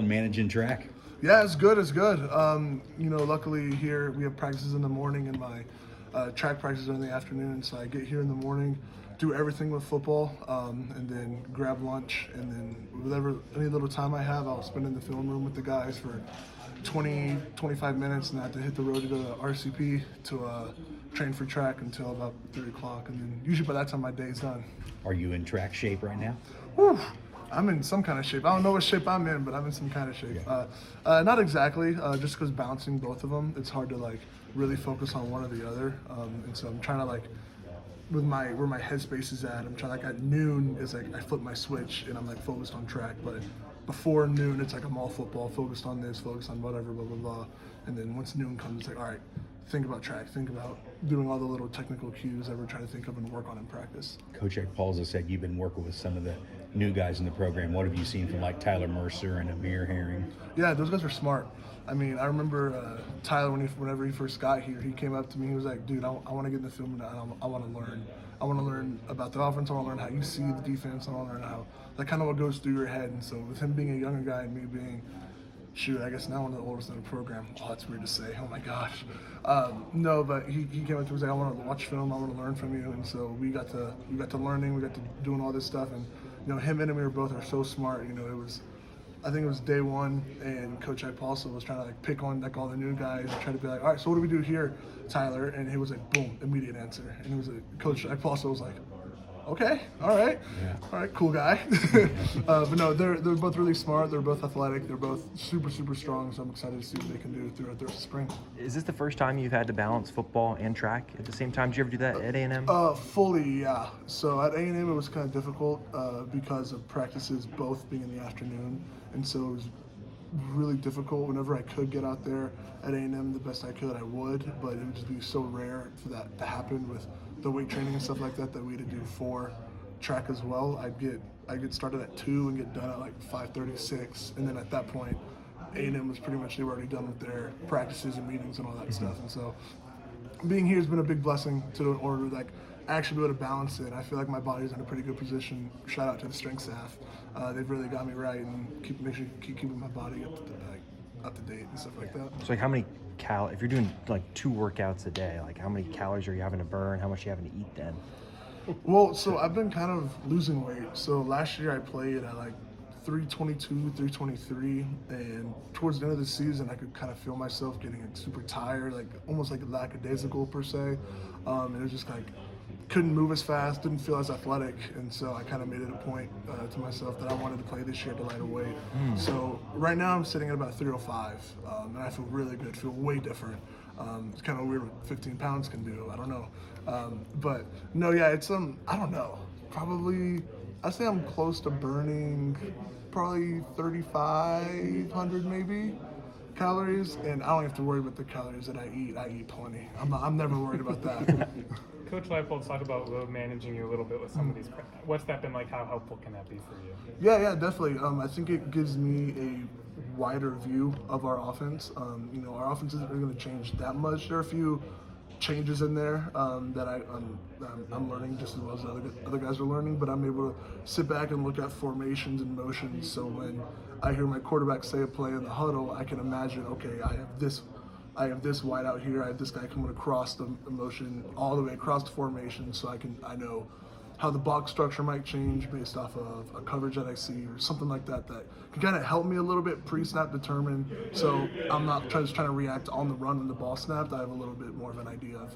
going managing track? Yeah, it's good. It's good. Luckily here we have practices in the morning and my track practices are in the afternoon. So I get here in the morning, do everything with football, and then grab lunch. And then any little time I have, I'll spend in the film room with the guys for 20, 25 minutes. And I have to hit the road to go to RCP to train for track until about 3 o'clock. And then usually by that time my day's done. Are you in track shape right now? Whew. I'm in some kind of shape. I don't know what shape I'm in, but I'm in some kind of shape. Yeah. Not exactly, just because bouncing both of them, it's hard to like really focus on one or the other. And so I'm trying to like, with where my headspace is at, I'm trying like at noon is like I flip my switch and I'm like focused on track. But before noon, it's like I'm all football, focused on this, focused on whatever, blah blah blah. And then once noon comes, it's like all right, think about track, think about doing all the little technical cues that we're trying to think of and work on in practice. Coach Eric Pauls has said you've been working with some of the new guys in the program. What have you seen from like Tyler Mercer and Amir Herring? Yeah, those guys are smart. I mean, I remember Tyler whenever he first got here, he came up to me. He was like, "Dude, I want to get in the film and I want to learn. I want to learn about the offense. I want to learn how you see the defense. I want to learn how that kind of what goes through your head." And so with him being a younger guy and me being, I guess now one of the oldest in the program. Oh, that's weird to say. Oh my gosh. No, but he came up to me and was like, "I want to watch film. I want to learn from you." And so we got to learning. We got to doing all this stuff. And him and Amir both are so smart. I think it was day one, and Coach Ike also was trying to like pick on like all the new guys, and try to be like, all right, so what do we do here, Tyler? And he was like, boom, immediate answer. And he was like, Coach Ike also was like, okay, all right, cool guy. But no, they're both really smart. They're both athletic. They're both super, super strong. So I'm excited to see what they can do throughout the spring. Is this the first time you've had to balance football and track at the same time? Did you ever do that at A&M? Fully, yeah. So at A&M it was kind of difficult because of practices both being in the afternoon, and so it was really difficult. Whenever I could get out there at A&M the best I could, I would, but it would just be so rare for that to happen with the weight training and stuff like that we had to do for track as well. I'd get started at 2 and get done at like 5:36, and then at that point A&M was pretty much, they were already done with their practices and meetings and all that stuff. And so being here has been a big blessing to in order to like actually be able to balance it. I feel like my body's in a pretty good position. Shout out to the strength staff. They've really got me right and keep keeping my body up to date and stuff like that. So like how many if you're doing like 2 workouts a day, like how many calories are you having to burn? How much are you having to eat then? Well, so I've been kind of losing weight. So last year I played at like 322, 323, and towards the end of the season I could kind of feel myself getting like, super tired, like almost like lackadaisical per se. And it was just like couldn't move as fast, didn't feel as athletic, and so I kind of made it a point to myself that I wanted to play this year at a lighter weight. So right now I'm sitting at about 305, and I feel really good, feel way different. It's kind of weird what 15 pounds can do, I don't know. But no, yeah, it's I don't know, probably, I'd say I'm close to burning probably 3,500 maybe calories, and I don't have to worry about the calories that I eat plenty. I'm never worried about that. Coach Leipold talked about load managing you a little bit with some of these. What's that been like? How helpful can that be for you? Yeah, definitely. I think it gives me a wider view of our offense. Our offense isn't really going to change that much. There are a few changes in there that I'm learning just as well as other guys are learning, but I'm able to sit back and look at formations and motions. So when I hear my quarterback say a play in the huddle, I can imagine, okay, I have this wide out here. I have this guy coming across the motion all the way across the formation, so I know how the box structure might change based off of a coverage that I see or something like that can kind of help me a little bit pre-snap determine. So I'm not just trying to react on the run when the ball snapped. I have a little bit more of an idea of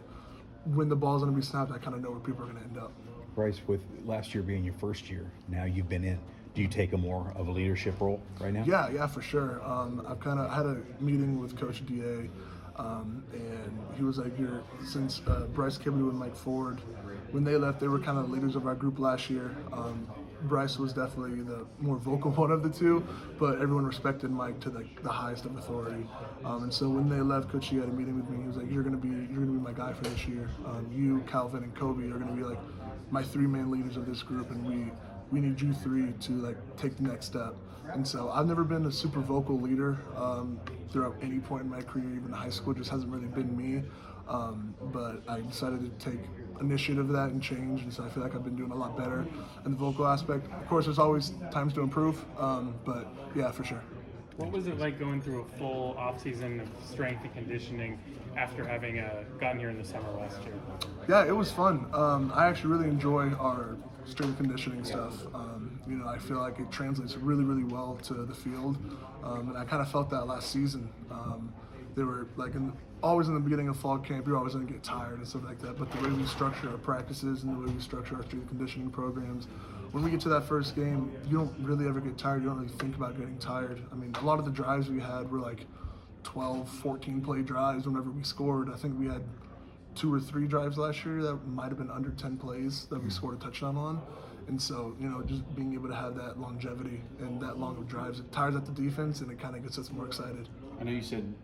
when the ball's going to be snapped. I kind of know where people are going to end up. Bryce, with last year being your first year, now you've been in. Do you take a more of a leadership role right now? Yeah, for sure. I've kind of had a meeting with Coach DA, and he was like, since Bryce came in with Mike Ford, when they left, they were kind of the leaders of our group last year. Bryce was definitely the more vocal one of the two, but everyone respected Mike to the highest of authority. And so when they left, Coach, he had a meeting with me. He was like, "You're gonna be my guy for this year. You, Calvin, and Kobe are gonna be like my 3 main leaders of this group, and we need you 3 to like take the next step." And so I've never been a super vocal leader throughout any point in my career, even high school. It just hasn't really been me. But I decided to take initiative of that and change, and so I feel like I've been doing a lot better in the vocal aspect. Of course, there's always times to improve, but yeah, for sure. What was it like going through a full off season of strength and conditioning after having gotten here in the summer last year? Yeah, it was fun. I actually really enjoy our strength conditioning stuff. I feel like it translates really, really well to the field, and I kind of felt that last season. They were like always in the beginning of fall camp, you're always going to get tired and stuff like that. But the way we structure our practices and the way we structure our strength conditioning programs, when we get to that first game, you don't really ever get tired. You don't really think about getting tired. I mean, a lot of the drives we had were like 12, 14 play drives whenever we scored. I think we had 2 or 3 drives last year that might have been under 10 plays that we scored a touchdown on. And so, just being able to have that longevity and that long of drives, it tires out the defense and it kind of gets us more excited. I know you said